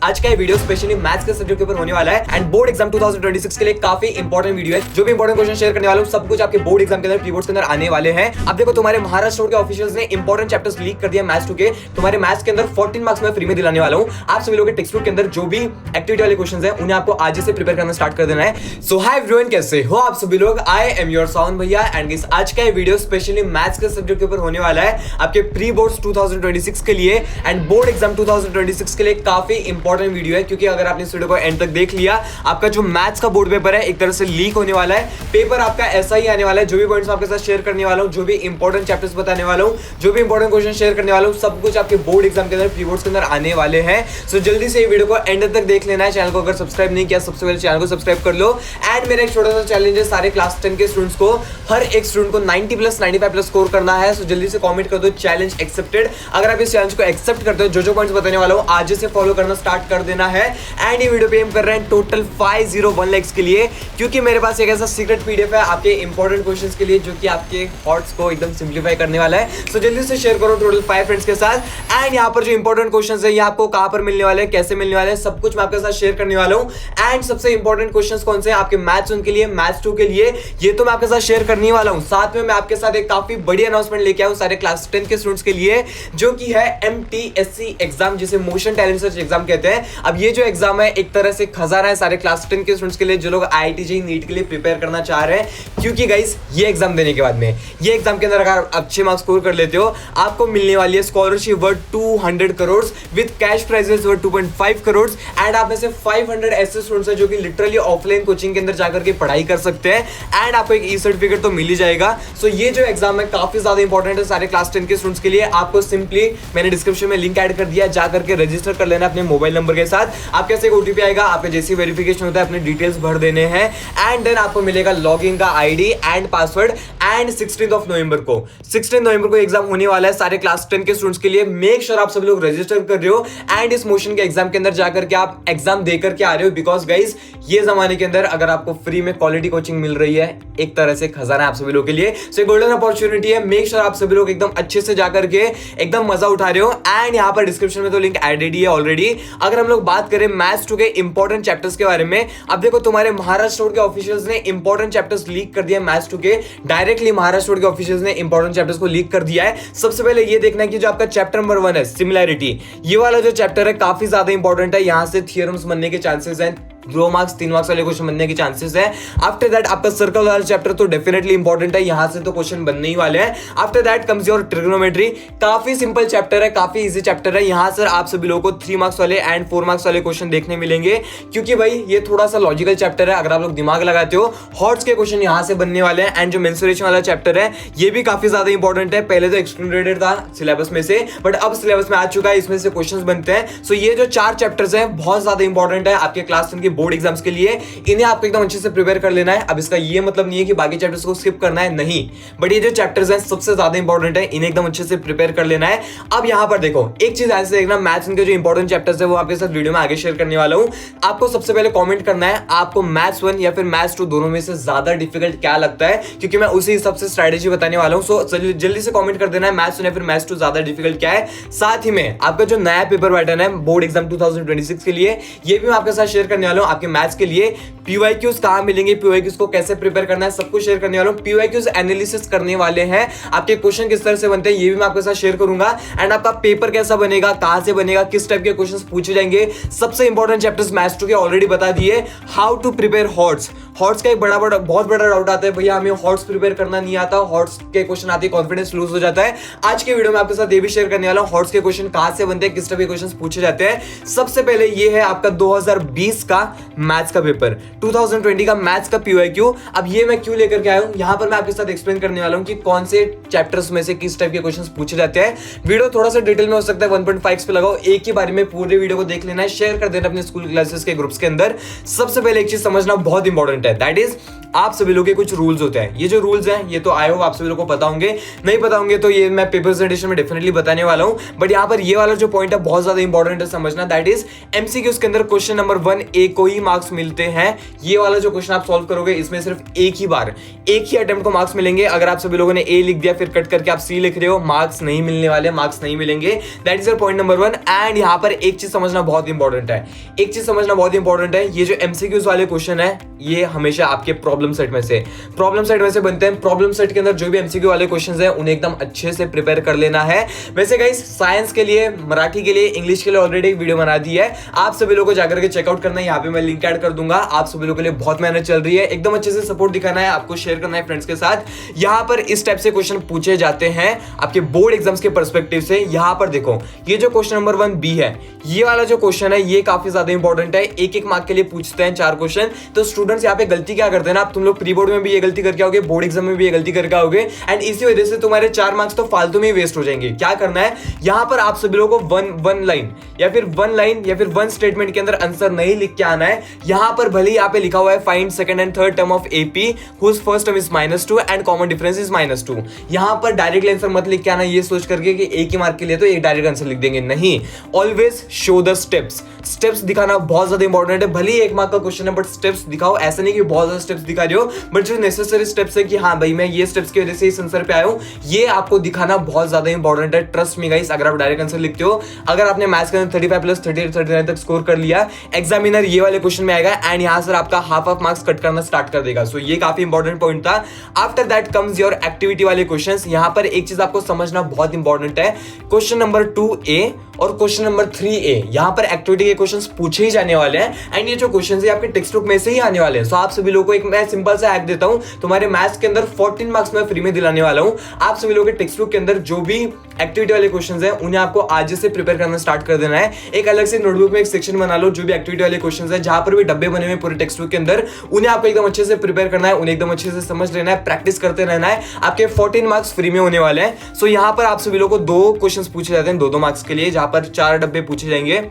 आज का ये वीडियो स्पेशली मैथ्स के सब्जेक्ट के ऊपर होने वाला है एंड बोर्ड एग्जाम 2026 के लिए काफी इंपॉर्टेंट वीडियो है। जो भी इंपॉर्टेंट क्वेश्चन शेयर करने वाला हूं सब कुछ आपके बोर्ड एग्जाम के अंदर प्री बोर्ड के अंदर आने वाले हैं। अब देखो तुम्हारे महाराष्ट्र के ऑफिशियल्स ने इंपॉर्टेंट चैप्टर्स लीक कर दिया मैथ्स 2 के। तुम्हारे मैथ्स के अंदर 14 मार्क्स में फ्री में दिलाने वाला हूं। आप सभी लोगों के टेक्स्ट बुक के अंदर जो भी एक्टिविटी वाले क्वेश्चंस हैं उन्हें आपको आज से प्रिपेयर करना स्टार्ट कर देना है। सो हाय एवरीवन, कैसे हो आप सभी लोग? आई एम योर साउंड भैया एंड गाइस आज का ये वीडियो स्पेशली मैथ्स के सब्जेक्ट के ऊपर होने वाला है आपके प्री बोर्ड्स 2026 के लिए एंड बोर्ड एग्जाम 2026 के लिए काफी इंपॉर्टेंट वीडियो है, क्योंकि अगर आपने इस वीडियो को एंड तक देख लिया आपका जो मैथ्स का बोर्ड पेपर है एक तरह से लीक होने वाला है। पेपर आपका ऐसा ही आने वाला है। जो भी पॉइंट्स आपके साथ शेयर करने वाला हूं, जो भी इंपॉर्टेंट चैप्टर्स बताने वाला हूं, जो भी इंपॉर्टेंट क्वेश्चन शेयर करने वाला हूं, सब कुछ आपके बोर्ड एग्जाम के अंदर प्री बोर्ड्स के अंदर आने वाले हैं। सो जल्दी से ये वीडियो को एंड तक देख लेना है। चैनल को अगर सब्सक्राइब नहीं किया सबसे पहले चैनल को सब्सक्राइब कर लो। एंड मेरा एक छोटा सा चैलेंज है, सारे क्लास 10 के स्टूडेंट्स को, हर एक स्टूडेंट को 90 प्लस 95 प्लस स्कोर करना है। सो जल्दी से कमेंट कर दो चैलेंज एक्सेप्टेड। अगर आप इस चैलेंज को एक्सेप्ट करते हो, जो पॉइंट्स बताने वाला हूं आज से फॉलो करना स्टार्ट कर देना है। एंड ये वीडियो पे एम कर रहे हैं टोटल 501 लाइक्स के लिए, क्योंकि मेरे पास एक ऐसा सीक्रेट पीडीएफ है आपके इंपॉर्टेंट क्वेश्चंस के लिए जो कि आपके थॉट्स को एकदम सिंप्लीफाई करने वाला है। सो जल्दी से शेयर करो टोटल 5 फ्रेंड्स के साथ। एंड यहाँ पर जो इंपॉर्टेंट क्वेश्चंस है ये आपको कहां पर मिलने वाले हैं, कैसे मिलने वाले हैं, सब कुछ मैं आपके साथ शेयर करने वाला हूं। एंड सबसे इंपॉर्टेंट क्वेश्चंस कौन से हैं आपके मैथ्स 1 के लिए, मैथ्स 2 के लिए, ये तो मैं आपके साथ शेयर करने वाला हूं। साथ में मैं आपके साथ एक काफी बड़ी अनाउंसमेंट लेके आया हूं सारे क्लास 10 के स्टूडेंट्स के लिए, जो कि है MTSC एग्जाम, जिसे मोशन टैलेंट सर्च एग्जाम कहते हैं। अब ये जो एग्जाम है एक तरह से खजाना है सारे क्लास 10 के स्टूडेंट्स के लिए जो लोग IIT JEE नीट के लिए प्रिपेयर करना चाह रहे हैं, क्योंकि गाइस ये एग्जाम देने के बाद में ये एग्जाम के अंदर अगर अच्छे मार्क्स स्कोर कर लेते हो आपको मिलने वाली है scholarship worth 200 crore with cash prices worth 2.5 crore. And आप में से 500 ऐसे स्टूडेंट्स हैं जो कि लिटरली ऑफलाइन कोचिंग के अंदर जाकर के पढ़ाई कर सकते हैं एंड आपको एक ई सर्टिफिकेट तो मिल ही जाएगा। सो ये जो एग्जाम है काफी ज्यादा इंपॉर्टेंट है सारे क्लास 10 के स्टूडेंट्स के लिए। आपको सिंपली मैंने डिस्क्रिप्शन में लिंक ऐड कर दिया, जाकर के रजिस्टर कर लेना अपने मोबाइल नंबर के साथ। आपके पास एक ओटीपी आएगा, आपका जैसी वेरिफिकेशन होता है अपने डिटेल्स भर देने हैं एंड देन आपको मिलेगा लॉगिन का आईडी एंड पासवर्ड। एंड 16 नवंबर को एग्जाम होने वाला है सारे क्लास 10 के स्टूडेंट्स के लिए। मेक श्योर आप सब लोग रजिस्टर कर रहे हो एंड इस मोशन के एग्जाम के अंदर जाकर के आप एग्जाम देकर के आ रहे हो, बिकॉज गाइज ये जमाने के अंदर अगर आपको फ्री में क्वालिटी कोचिंग मिल रही है एक तरह से खजाना है आप सभी लोगों के लिए। सो गोल्डन अपॉर्चुनिटी है, मेक श्योर आप सभी लोग एकदम अच्छे से जाकर के एकदम मजा उठा रहे हो। एंड यहाँ पर डिस्क्रिप्शन में तो लिंक एडेड ही है ऑलरेडी। अगर हम लोग बात करें मैथ्स 2 के इंपॉर्टेंट चैप्टर्स के बारे में, अब देखो तुम्हारे महाराष्ट्र के ऑफिशियल्स ने इंपॉर्टेंट चैप्टर्स लीक कर दिया मैथ्स 2 के। डायरेक्टली महाराष्ट्र के ऑफिशियल्स ने इंपॉर्टेंट चैप्टर्स को लीक कर दिया है। सबसे पहले ये देखना है कि जो आपका चैप्टर नंबर 1 है सिमिलैरिटी, ये वाला जो चैप्टर है काफी ज्यादा इंपॉर्टेंट है। यहां से थियरम्स बनने के चांसेस हैं, 2 मार्क्स 3 मार्क्स वाले क्वेश्चन बनने के चांसेस है। आफ्टर दैट आपका सर्कल वाला चैप्टर तो डेफिनेटली इंपॉर्टेंट है, यहां से तो क्वेश्चन बनने ही वाले हैं। After that comes your trigonometry, काफी सिंपल चैप्टर है, काफी इजी चैप्टर है। यहां से आप सभी लोगों को 3 मार्क्स वाले एंड 4 मार्क्स वाले क्वेश्चन देखने मिलेंगे, क्योंकि भाई ये थोड़ा सा लॉजिकल चैप्टर है। अगर आप लोग दिमाग लगाते हो हॉट्स के क्वेश्चन यहां से बनने वाले हैं। एंड जो मेंसुरेशन वाला चैप्टर है ये भी काफी ज्यादा इंपॉर्टेंट है। पहले तो एक्सक्लूडेड था सिलेबस में से, बट अब सिलेबस में आ चुका है, इसमें से क्वेश्चन बनते हैं। सो ये जो 4 चैप्टर्स हैं बहुत ज्यादा इंपॉर्टेंट है आपके क्लास 10 के बोर्ड एग्जाम्स के लिए। इन्हें आपको एकदम अच्छे से प्रिपेयर कर लेना है। अब इसका ये मतलब नहीं है कि बाकी चैप्टर्स को स्किप करना है, नहीं, बट ये जो चैप्टर्स हैं सबसे ज्यादा इंपॉर्टेंट है, इन्हें एकदम अच्छे से प्रिपेयर कर लेना है। अब यहां पर देखो एक चीज ऐसे देखना, मैथ्स के जो इंपॉर्टेंट चैप्टर्स है वो आपके साथ वीडियो में आगे शेयर करने वाला हूं। आपको सबसे पहले कमेंट करना है आपको मैथ्स 1 या फिर मैथ्स 2 दोनों में से ज्यादा डिफिकल्ट क्या लगता है, क्योंकि मैं उसी हिसाब से स्ट्रेटेजी बताने वाला हूं। सो जल्दी से कमेंट कर देना है मैथ्स 1 या फिर मैथ्स 2 ज्यादा डिफिकल्ट क्या है। साथ ही में आपका जो नया पेपर पैटर्न है बोर्ड एग्जाम 2026 के लिए, ये भी मैं आपके साथ शेयर करने वाला हूं। आपके मैथ्स के लिए PYQs कहां मिलेंगे, PYQs को कैसे प्रिपेयर करना है, सब कुछ शेयर करने वाला हूं। PYQs एनालिसिस करने वाले हैं, आपके क्वेश्चन किस तरह से बनते हैं ये भी मैं आपके साथ शेयर करूंगा। एंड आपका पेपर कैसा बनेगा, कहां से बनेगा, किस टाइप के क्वेश्चंस पूछे जाएंगे, सबसे इंपॉर्टेंट चैप्टर्स मैथ्स 2 के ऑलरेडी बता दिए। हाउ टू प्रिपेयर हॉट्स का एक बहुत बड़ा डाउट आता है, भैया हमें हॉट्स प्रिपेयर करना नहीं आता, हॉट्स के क्वेश्चन आते कॉन्फिडेंस लूज हो जाता है। आज के वीडियो में आपके साथ ये भी शेयर करने वाला हूं, हॉट्स के क्वेश्चन कहां से बनते हैं, किस टाइप के क्वेश्चन पूछे जाते हैं। सबसे पहले ये है आपका 2020 का मैथ्स का पेपर, 2020 का मैथ्स का PYQ। अब ये मैं क्यों लेकर के आया हूं, यहां पर मैं आपके साथ एक्सप्लेन करने वाला हूं कि कौन से चैप्टर्स में से किस टाइप के क्वेश्चंस पूछे जाते हैं। वीडियो थोड़ा सा डिटेल में हो सकता है, 1.5 पे लगाओ, एक ही बारे में पूरे वीडियो को देख लेना है, शेयर कर देना अपने स्कूल क्लासेस के ग्रुप्स के अंदर। सबसे पहले एक चीज समझना बहुत इंपॉर्टेंट है, दैट इज आप सभी लोगों के कुछ रूल्स होते हैं। ये जो रूल्स हैं ये तो आई होप आप सभी लोगों को पता होंगे, नहीं पता होंगे तो ये मैं पेपर प्रेजेंटेशन में डेफिनेटली बताने वाला हूं। बट यहाँ पर ये वाला जो पॉइंट है बहुत ज्यादा इंपॉर्टेंट है समझना, दैट इज MCQs के अंदर क्वेश्चन नंबर 1A को ही मार्क्स मिलते हैं। ये वाला जो क्वेश्चन आप सॉल्व करोगे इसमें सिर्फ एक ही अटेम्प्ट को मार्क्स मिलेंगे। अगर आप सभी लोगों ने ए लिख दिया फिर कट करके आप सी लिख रहे हो, मार्क्स नहीं मिलने वाले, मार्क्स नहीं मिलेंगे। That is your point number 1। And यहाँ पर एक चीज समझना बहुत इंपॉर्टेंट है, ये जो एमसीक्यूज वाले क्वेश्चन है ये हमेशा आपके प्रॉब्लम सेट में से बनते हैं। प्रॉब्लम सेट के अंदर जो भी एमसीक्यू वाले क्वेश्चंस हैं उन्हें एकदम अच्छे से प्रिपेयर कर लेना है। वैसे गाइस साइंस के लिए, मराठी के लिए, इंग्लिश के लिए ऑलरेडी एक वीडियो बना दी है, आप सभी लोगों को जाकर के चेकआउट करना है। यहाँ पे मैं लिंक ऐड कर दूंगा। आप सभी लोगों के लिए बहुत मेहनत चल रही है, एकदम अच्छे से सपोर्ट दिखाना है, आपको शेयर करना है फ्रेंड्स के साथ। यहाँ पर इस टाइप से क्वेश्चन पूछे जाते हैं आपके बोर्ड एग्जाम्स के पर्सपेक्टिव से। यहाँ पर देखो ये जो क्वेश्चन नंबर 1 बी है, ये वाला जो क्वेश्चन है ये काफी ज्यादा इंपॉर्टेंट है। एक मार्क के लिए पूछते हैं 4 क्वेश्चन। तो स्टूडेंट्स यहाँ पे गलती क्या करते हैं ना, आप तुम लोग प्री बोर्ड में भी ये गलती करके आओगे, बोर्ड एग्जाम में भी ये गलती करके आओगे, एंड इसी वजह से तुम्हारे 4 मार्क्स तो फालतू में वेस्ट हो जाएंगे। क्या करना है, यहाँ पर आप सभी लोगों को वन लाइन या फिर वन स्टेटमेंट के अंदर आंसर नहीं लिख के आना है। यहाँ पर भले यहाँ पे लिखा हुआ है find second and third term of AP whose first term is -2 and common difference is -2। यहाँ पर डायरेक्ट आंसर मत लिख के आना ये सोच करके कि एक ही मार्क के लिए तो एक डायरेक्ट आंसर लिख देंगे, नहीं। ऑलवेज शो द स्टेप्स दिखाना बहुत ज्यादा इंपॉर्टेंट है। भले ही 1 मार्क का क्वेश्चन है बट स्टेप्स दिखाओ। ऐसा नहीं कि बहुत ज्यादा स्टेप्स दिखा रहे हो, बट जो नेसेसरी स्टेप्स है कि हाँ भाई मैं ये स्टेप्स की वजह से इस आंसर पे आया हूं, ये आपको दिखाना बहुत ज्यादा इंपॉर्टेंट है। ट्रस्ट मी गाइस, अगर आप डायरेक्ट आंसर लिखते हो, अगर आपने मैथ्स के अंदर 35 + 38 39 तक स्कोर कर लिया, एग्जामिनर ये वाले क्वेश्चन में आएगा एंड यहां से आपका हाफ मार्क्स कट करना स्टार्ट कर देगा। सो ये काफी इंपॉर्टेंट पॉइंट था। After that comes your activity वाले क्वेश्चंस। यहां पर एक चीज आपको समझना बहुत इंपॉर्टेंट है, क्वेश्चन नंबर 2A और क्वेश्चन नंबर 3A, यहां पर एक्टिविटी के क्वेश्चंस पूछे ही जाने वाले हैं एंड ये जो क्वेश्चंस है आपके टेक्स्ट बुक में से ही आने वाले हैं। सो आप सभी लोगों को एक मैं सिंपल सा हैक देता हूं, तुम्हारे मैथ्स के अंदर 14 मार्क्स में फ्री में दिलाने वाला हूं। आप सभी लोगों के टेक्स्ट बुक के अंदर जो भी एक्टिविटी वाले क्वेश्चंस हैं उन्हें आपको आज से प्रिपेयर करना स्टार्ट कर देना है। एक अलग से नोटबुक में एक सेक्शन बना लो जो भी एक्टिविटी वाले क्वेश्चंस हैं, जहां पर भी डब्बे बने हुए पूरे टेक्स्ट बुक के अंदर, उन्हें आपको एकदम अच्छे से प्रिपेयर करना है, उन्हें एकदम अच्छे से समझ लेना है, प्रैक्टिस करते रहना है। आपके 14 मार्क्स फ्री में होने वाले हैं। सो यहां पर आप सभी लोगों को 2 क्वेश्चंस पूछे जाते हैं 2-2 मार्क्स के लिए, जहां पर 4 डब्बे पूछे जाएंगे।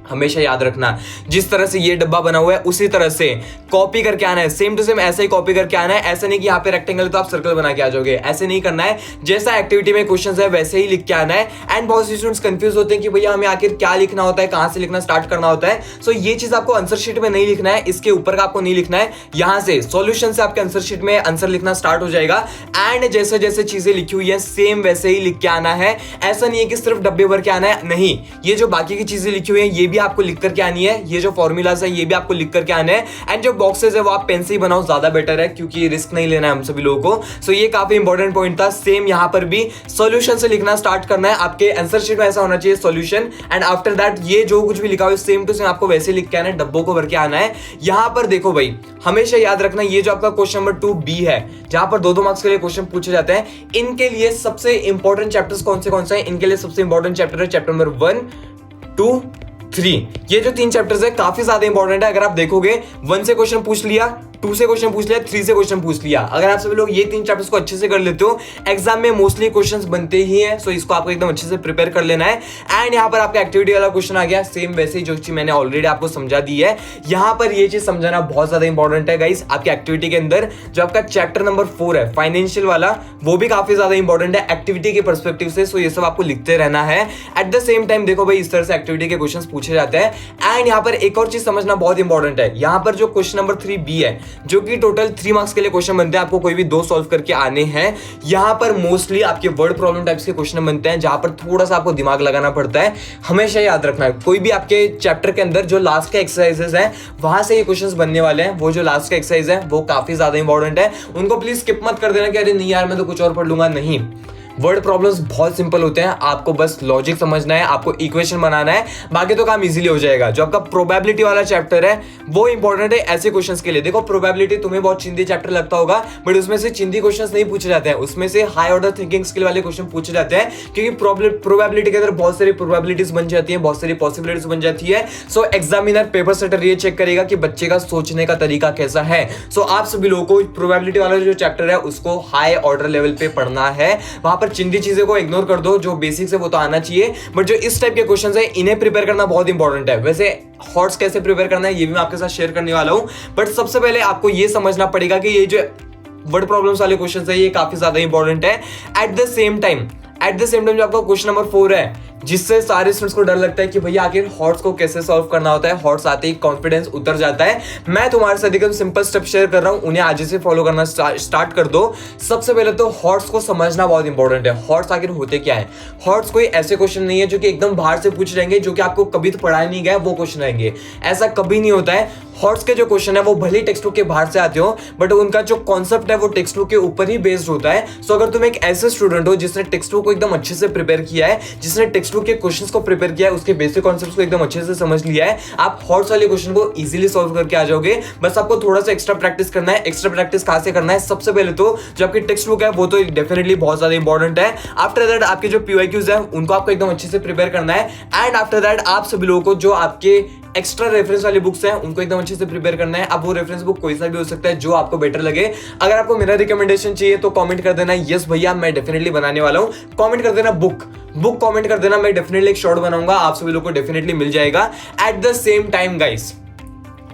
हमेशा याद रखना जिस तरह से ये डब्बा बना हुआ है उसी तरह से कॉपी करके आना है, सेम टू सेम ऐसे ही कॉपी करके आना है। ऐसा नहीं कि यहाँ पे रेक्टेंगल है तो आप सर्कल बना के आ जाओगे, ऐसे नहीं करना है। जैसा एक्टिविटी में क्वेश्चंस है वैसे ही लिख के आना है। एंड बहुत से स्टूडेंट्स कंफ्यूज होते हैं कि भैया हमें आखिर क्या लिखना होता है, कहां से लिखना स्टार्ट करना होता है। सो ये चीज आपको आंसर शीट में नहीं लिखना है, इसके ऊपर का आपको नहीं लिखना है, यहां से सॉल्यूशन से आपके आंसर शीट में आंसर लिखना स्टार्ट हो जाएगा। एंड जैसे जैसे चीजें लिखी हुई है सेम वैसे ही लिख के आना है। ऐसा नहीं है कि सिर्फ डब्बे भर के आना है, नहीं, ये जो बाकी की चीजें लिखी हुई है ये भी आपको लिख करके आनी है, ये जो फॉर्मूलाज है ये भी आपको लिख करके आने हैं। एंड जो बॉक्सेस है वो आप पेन से ही बनाओ, ज्यादा बेटर है क्योंकि रिस्क नहीं लेना है हम सभी लोगों को। सो ये काफी इंपॉर्टेंट पॉइंट था। सेम यहां पर भी सॉल्यूशन से लिखना स्टार्ट करना है, आपके आंसर शीट में ऐसा होना चाहिए सॉल्यूशन। एंड आफ्टर दैट ये जो कुछ भी लिखा हुआ है सेम टू सेम आपको वैसे लिख के आना है, डब्बों को भर के आना है। यहां पर देखो भाई, हमेशा याद रखना ये जो आपका क्वेश्चन नंबर 2B है, जहां पर 2-2 मार्क्स के लिए क्वेश्चन पूछे जाते हैं, इनके लिए सबसे इंपॉर्टेंट चैप्टर्स कौन से हैं? इनके लिए सबसे इंपॉर्टेंट चैप्टर है चैप्टर नंबर 1, 2, 3। ये जो 3 चैप्टर्स है काफी ज्यादा इंपॉर्टेंट है। अगर आप देखोगे 1 से क्वेश्चन पूछ लिया, 2 से क्वेश्चन पूछ लिया, 3 से क्वेश्चन पूछ लिया, अगर आप सभी लोग ये 3 चैप्टर्स को अच्छे से कर लेते हो, एग्जाम में मोस्टली क्वेश्चंस बनते ही हैं। सो इसको आपको एकदम अच्छे से प्रिपेयर कर लेना है। एंड यहाँ पर आपका एक्टिविटी वाला क्वेश्चन आ गया, सेम वैसे ही जो चीज मैंने ऑलरेडी आपको समझा दी है। यहाँ पर ये चीज समझाना बहुत ज्यादा इंपॉर्टेंट है गाइस। आपकी एक्टिविटी के अंदर जो आपका चैप्टर नंबर 4 है फाइनेंशियल वाला, वो भी काफी ज्यादा इंपॉर्टेंट है एक्टिविटी के पर्सपेक्टिव से। सो ये सब आपको लिखते रहना है। एट द सेम टाइम देखो भाई, इस तरह से एक्टिविटी के क्वेश्चन पूछे जाते हैं। एंड यहाँ पर एक और चीज समझना बहुत इंपॉर्टेंट है, यहाँ पर जो क्वेश्चन नंबर 3B है, जो कि टोटल 3 मार्क्स के लिए क्वेश्चन बनते हैं, आपको कोई भी 2 सॉल्व करके आने हैं। यहां पर मोस्टली आपके वर्ड प्रॉब्लम टाइप्स के क्वेश्चन बनते हैं, जहां पर थोड़ा सा आपको दिमाग लगाना पड़ता है। हमेशा याद रखना है, कोई भी आपके चैप्टर के अंदर जो लास्ट के एक्सरसाइजेस हैं वहां से ये क्वेश्चंस बनने वाले हैं। वो जो लास्ट के एक्सरसाइज है वो काफी ज्यादा इंपॉर्टेंट है, उनको प्लीज स्किप मत कर देना कि अरे नहीं यार मैं तो कुछ और पढ़ लूंगा। नहीं, वर्ड प्रॉब्लम्स बहुत सिंपल होते हैं, आपको बस लॉजिक समझना है, आपको इक्वेशन बनाना है, बाकी तो काम इजीली हो जाएगा। जो आपका प्रोबेबिलिटी वाला चैप्टर है वो इंपॉर्टेंट है ऐसे क्वेश्चंस के लिए। देखो प्रोबेबिलिटी तुम्हें बहुत चिंदी चैप्टर लगता होगा, बट उसमें से चिंदी क्वेश्चंस नहीं पूछे जाते हैं, उसमें से हाई ऑर्डर थिंकिंग स्किल वाले क्वेश्चन पूछे जाते हैं, क्योंकि प्रोबेबिलिटी के अंदर बहुत सारी प्रोबेबिलिटीज बन जाती है, बहुत सारी पॉसिबिलिटीज बन जाती है। सो एग्जामिनर पेपर सेटर ये चेक करेगा कि बच्चे का सोचने का तरीका कैसा है। सो आप सभी लोगों को प्रोबेबिलिटी वाला जो चैप्टर है उसको हाई ऑर्डर लेवल पे पढ़ना है। वहां पर चिंदी चीजें को इग्नोर कर दो, जो बेसिक्स है वो तो आना चाहिए, बट जो इस टाइप के क्वेश्चंस है इन्हें प्रिपेयर करना बहुत इंपॉर्टेंट है। वैसे हॉट्स कैसे प्रिपेयर करना है ये भी मैं आपके साथ शेयर करने वाला हूं, बट सबसे पहले आपको ये समझना पड़ेगा कि ये जो वर्ड प्रॉब्लम्स वाले क्वेश्चंस है ये काफी ज्यादा इंपॉर्टेंट है। एट द सेम टाइम जो आपका क्वेश्चन नंबर 4 है, जिससे सारे स्टूडेंट्स को डर लगता है कि भैया आखिर हॉट्स को कैसे सॉल्व करना होता है। हॉट्स आते ही कॉन्फिडेंस उतर जाता है। मैं तुम्हारे साथ एकदम सिंपल स्टेप शेयर कर रहा हूं, उन्हें आज से फॉलो करना स्टार्ट कर दो। सबसे पहले तो हॉट्स को समझना बहुत इंपॉर्टेंट है। हॉट्स आखिर होते क्या है? हॉट्स कोई ऐसे क्वेश्चन नहीं है जो कि एकदम बाहर से पूछ रहेंगे, जो कि आपको कभी तो पढ़ाया नहीं गया वो क्वेश्चन रहेंगे। ऐसा कभी नहीं होता है। हॉट्स के जो क्वेश्चन है वो भले टेक्स्ट बुक के बाहर से आते हो, बट उनका जो कॉन्सेप्ट है वो टेक्स्ट बुक के ऊपर ही बेस्ड होता है। सो अगर तुम एक ऐसे स्टूडेंट हो जिसने टेक्स्ट बुक को एकदम अच्छे से प्रिपेयर किया है, जिसने टेक्स्ट बुक के क्वेश्चंस को प्रिपेयर किया है, उसके बेसिक कॉन्सेप्ट्स को एकदम अच्छे से समझ लिया है, आप हॉट्स वाले क्वेश्चन को इजीली सॉल्व करके आ जाओगे। बस आपको थोड़ा सा एक्स्ट्रा प्रैक्टिस करना है। एक्स्ट्रा प्रैक्टिस कहां से करना है? सबसे पहले तो जो आपकी टेक्स्ट बुक है वो तो डेफिनेटली बहुत ज्यादा इंपॉर्टेंट है। आफ्टर दैट आपके जो PYQs है उनको आपको एकदम अच्छे से प्रिपेयर करना है। एंड आफ्टर दैट आप सभी लोगों को जो आपके एक्स्ट्रा रेफरेंस वाली बुक्स हैं उनको एकदम अच्छे से प्रिपेयर करना है। अब वो रेफरेंस बुक कोई सा भी हो सकता है जो आपको बेटर लगे। अगर आपको मेरा रिकमेंडेशन चाहिए तो कमेंट कर देना यस भैया मैं डेफिनेटली बनाने वाला हूं। कमेंट कर देना बुक कमेंट कर देना, मैं डेफिनेटली एक शॉर्ट बनाऊंगा, आप सभी लोगों को डेफिनेटली मिल जाएगा। At the same time guys,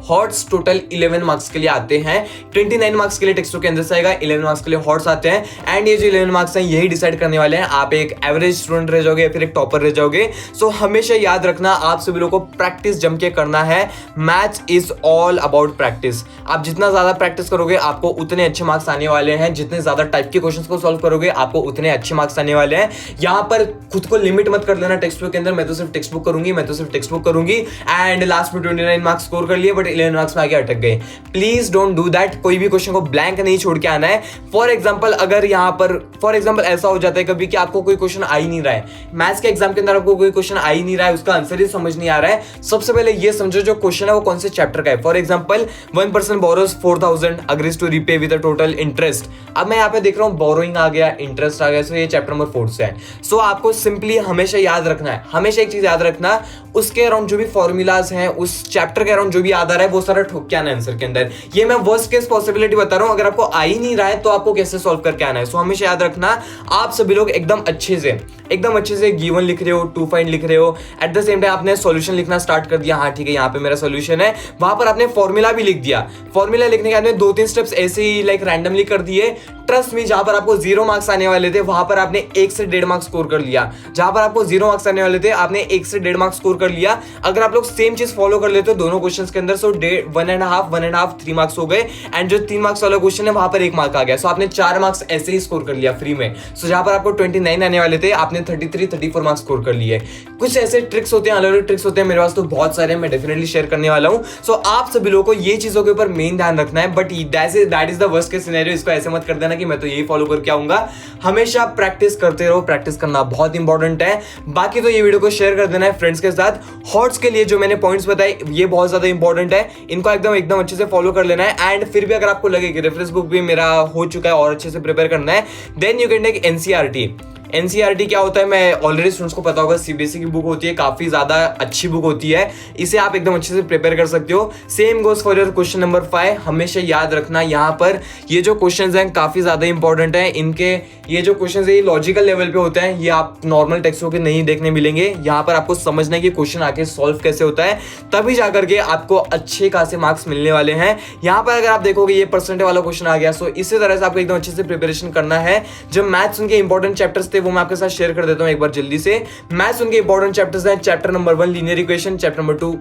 hots total 11 marks के लिए आते हैं। 29 मार्क्स के लिए टेक्स्ट बुक के अंदर से आएगा, 11 मार्क्स के लिए हॉट्स आते हैं। एंड ये जो 11 मार्क्स हैं यही डिसाइड करने वाले हैं आप एक एवरेज स्टूडेंट रह जाओगे या फिर एक टॉपर रह जाओगे। सो हमेशा याद रखना आप सभी लोगों को प्रैक्टिस जम के करना है। Maths is all about practice. आप जितना ज्यादा प्रैक्टिस करोगे आपको उतने अच्छे मार्क्स आने वाले हैं। जितने ज्यादा टाइप के क्वेश्चंस को सॉल्व करोगे आपको उतने अच्छे मार्क्स आने वाले हैं। यहाँ पर खुद को लिमिट मत कर लेना टेक्स्ट बुक के अंदर, मैं तो सिर्फ टेक्स्ट बुक करूंगी, एंड लास्ट में 29 मार्क्स स्कोर कर लिए बट 11 मार्क्स में आगे अटक गए। Please don't do that. कोई भी क्वेश्चन को ब्लैंक नहीं छोड़ के आना है। फॉर एग्जांपल अगर यहाँ पर ऐसा हो जाता है कभी कि आपको कोई क्वेश्चन आ ही नहीं रहा है, मैथ्स के एग्जाम के अंदर आपको कोई क्वेश्चन आ ही नहीं रहा है, उसका आंसर ही समझ नहीं आ रहा है। सबसे पहले ये समझो जो क्वेश्चन है वो कौन से चैप्टर का है। For example 1 person borrows 4000 agrees to repay with a total interest. अब मैं यहाँ पे देख रहा हूँ बोरोइंग आ गया, इंटरेस्ट आ गया, सो ये चैप्टर नंबर 4 से है। सो आपको सिंपली हमेशा याद रखना है, हमेशा एक चीज याद रखना, उसके अराउंड जो भी फॉर्मूलाज हैं, उस चैप्टर के अराउंड जो भी याद आ रहा है वो सारा ठोक के आना है आंसर के अंदर। ये मैं वर्स्ट केस पॉसिबिलिटी बता रहा हूं, अगर आपको आ ही नहीं रहा है तो आपको कैसे सॉल्व करके आना है। सो हमेशा याद रखना आप सभी लोग एकदम अच्छे से गिवन लिख रहे हो, टू फाइंड लिख रहे हो, एट द सेम टाइम आपने सॉल्यूशन लिखना स्टार्ट कर दिया। हाँ ठीक है, यहाँ पे मेरा सॉल्यूशन है, वहां पर आपने फॉर्मूला भी लिख दिया। फॉर्मूला लिखने के बाद में 2-3 स्टेप्स ऐसे ही लाइक रैंडमली कर दिए। ट्रस्ट मी, जहां पर आपको 0 मार्क्स आने वाले थे वहां पर आपने 1 से 1.5 मार्क्स स्कोर कर लिया। जहां पर आपको 0 मार्क्स आने वाले थे आपने 1 से 1.5 मार्क्स स्कोर कर लिया। अगर आप लोग सेम चीज फॉलो कर लेते हो दोनों क्वेश्चंस के अंदर, सो 1.5 3 मार्क्स हो गए। एंड जो 3 मार्क्स वाला क्वेश्चन है वहां पर 1 मार्क आ गया। सो आपने 4 मार्क्स ऐसे ही स्कोर कर लिया फ्री में। सो जहां पर आपको 29 आने वाले थे आपने 33-34 मार्क्स स्कोर कर लिए। कुछ ऐसे ट्रिक्स होते हैं, अलग-अलग ट्रिक्स होते हैं, मेरे पास तो बहुत सारे हैं, मैं डेफिनेटली शेयर करने वाला हूं। सो आप सभी लोगों को ये चीजों के ऊपर मेन ध्यान रखना है। But that is the worst case scenario. इसको ऐसे मत कर देना कि मैं तो यही फॉलो करके आऊंगा। हमेशा प्रैक्टिस करते रहो, प्रैक्टिस करना बहुत इंपॉर्टेंट है। बाकी तो ये वीडियो को शेयर कर देना है फ्रेंड्स के साथ। हॉट्स के लिए जो मैंने पॉइंट्स बताए ये बहुत ज्यादा इंपॉर्टेंट है, इनको एकदम अच्छे से फॉलो कर लेना है। एंड फिर भी अगर आपको लगे कि रेफरेंस बुक भी मेरा हो चुका है और अच्छे से प्रिपेयर करना है, then you can take NCERT. क्या होता है मैं ऑलरेडी स्टूडेंट्स को पता होगा, सीबीएसई की बुक होती है, काफी ज्यादा अच्छी बुक होती है, इसे आप एकदम अच्छे से प्रिपेयर कर सकते हो। Same goes for your question number 5। हमेशा याद रखना यहाँ पर ये जो क्वेश्चंस हैं काफी ज्यादा इंपॉर्टेंट है। इनके ये जो क्वेश्चंस है ये लॉजिकल लेवल पे होते हैं, ये आप नॉर्मल टेक्स्ट बुक के नहीं देखने मिलेंगे। यहाँ पर आपको समझना है कि क्वेश्चन आके सॉल्व कैसे होता है, तभी जाकर के आपको अच्छे खासे मार्क्स मिलने वाले हैं। यहाँ पर अगर आप देखोगे ये परसेंटेज वाला क्वेश्चन आ गया, सो इसी तरह से आपको एकदम अच्छे से प्रिपरेशन करना है। जब मैथ्स उनके इंपॉर्टेंट चैप्टर्स थे वो मैं आपके साथ शेयर कर देता हूं एक बार जल्दी से। मैथ्स उनके इंपॉर्टेंट चैप्टर्स हैं, chapter number 1 linear equation, chapter number 2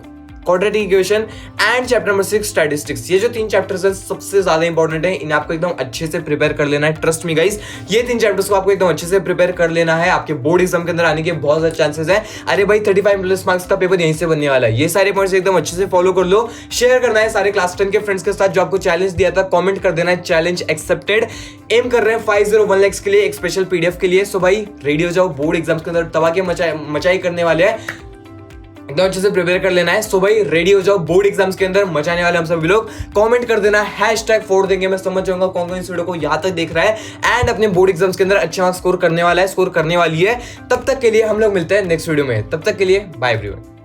quadratic equation and chapter number 6 statistics. ये जो 3 चैप्टर्स हैं सबसे ज्यादा इंपॉर्टेंट है, इन्हें आपको एकदम अच्छे से प्रिपेयर कर लेना है। ट्रस्ट मी गाइस, ये 3 चैप्टर्स को आपको एकदम अच्छे से प्रिपेयर कर लेना है। आपके बोर्ड एग्जाम के अंदर आने के बहुत ज्यादा चांसेस है। अरे भाई 35+ मार्क्स का पेपर यहीं से बनने वाला है। ये सारे पॉइंट्स एकदम अच्छे से फॉलो कर लो। शेयर करना है सारे क्लास 10 के फ्रेंड्स के साथ। जो आपको चैलेंज दिया था कमेंट कर देना है चैलेंज एक्सेप्टेड। एम कर रहे हैं 501 lakhs के लिए, एक स्पेशल पीडीएफ के लिए। सो भाई रेडी हो जाओ, बोर्ड एग्जाम्स के अंदर तबाके मचाई करने वाले हैं, एकदम अच्छे से प्रिपेयर कर लेना है। सो भाई रेडी हो जाओ, बोर्ड एग्जाम्स के अंदर मचाने वाले हम सभी लोग। कमेंट कर देना #4 देंगे, मैं समझ जाऊंगा कौन कौन इस वीडियो को यहाँ तक देख रहा है एंड अपने बोर्ड एग्जाम्स के अंदर अच्छे मार्क्स स्कोर करने वाला है, स्कोर करने वाली है। तब तक के लिए हम लोग मिलते हैं नेक्स्ट वीडियो में। तब तक के लिए बाय एवरीवन।